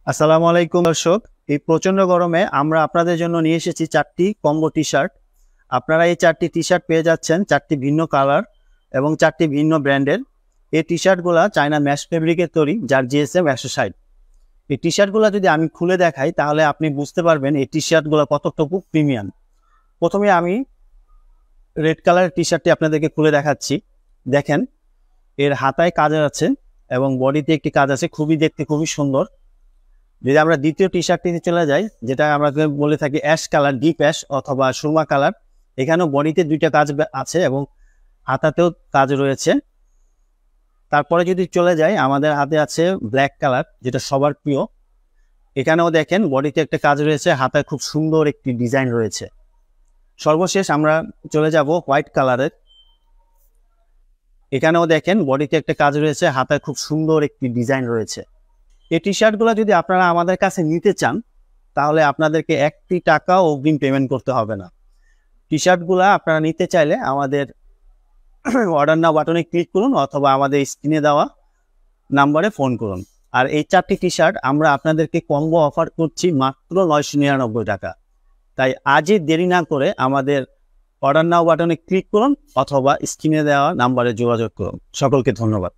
আসসালামু আলাইকুম দর্শক। এই প্রচন্ড গরমে আমরা আপনাদের জন্য নিয়ে এসেছি 4টি কম্বো টি শার্ট। আপনারা এই 4টি টি শার্ট পেয়ে যাচ্ছেন 4টি ভিন্ন কালার এবং 4টি ভিন্ন ব্র্যান্ডের। এই টি শার্টগুলো চায়না ম্যাশ ফেব্রিকের তৈরি, যার জিএসএম 160। এই টি শার্টগুলো যদি আমি খুলে দেখাই তাহলে আপনি বুঝতে পারবেন এই টি শার্টগুলো কতটুকু প্রিমিয়াম। প্রথমে আমি রেড কালারের টি শার্টটি আপনাদেরকে খুলে দেখাচ্ছি। দেখেন, এর হাতায় কাজ আছে এবং বডিতে একটি কাজ আছে, দেখতে খুবই সুন্দর। যদি আমরা দ্বিতীয় টি শার্টটিতে চলে যাই, যেটা আমরা বলে থাকি অ্যাশ কালার, ডিপ অ্যাশ অথবা সুরমা কালার, এখানেও বডিতে দুইটা কাজ আছে এবং হাতাতেও কাজ রয়েছে। তারপরে যদি চলে যাই, আমাদের হাতে আছে ব্ল্যাক কালার, যেটা সবার প্রিয়। এখানেও দেখেন বডিতে একটা কাজ রয়েছে, হাতায় খুব সুন্দর একটি ডিজাইন রয়েছে। সর্বশেষ আমরা চলে যাব হোয়াইট কালারের। এখানেও দেখেন বডিতে একটা কাজ রয়েছে, হাতায় খুব সুন্দর একটি ডিজাইন রয়েছে। এই টি শার্টগুলো যদি আপনারা আমাদের কাছে নিতে চান তাহলে আপনাদেরকে 1টি টাকাও অগ্রিম পেমেন্ট করতে হবে না। টি শার্টগুলো আপনারা নিতে চাইলে আমাদের অর্ডার নাও বাটনে ক্লিক করুন অথবা আমাদের স্ক্রিনে দেওয়া নাম্বারে ফোন করুন। আর এই 4টি টি শার্ট আমরা আপনাদেরকে কম্বো অফার করছি মাত্র 999 টাকা। তাই আজই দেরি না করে আমাদের অর্ডার নাও বাটনে ক্লিক করুন অথবা স্ক্রিনে দেওয়া নাম্বারে যোগাযোগ করুন। সকলকে ধন্যবাদ।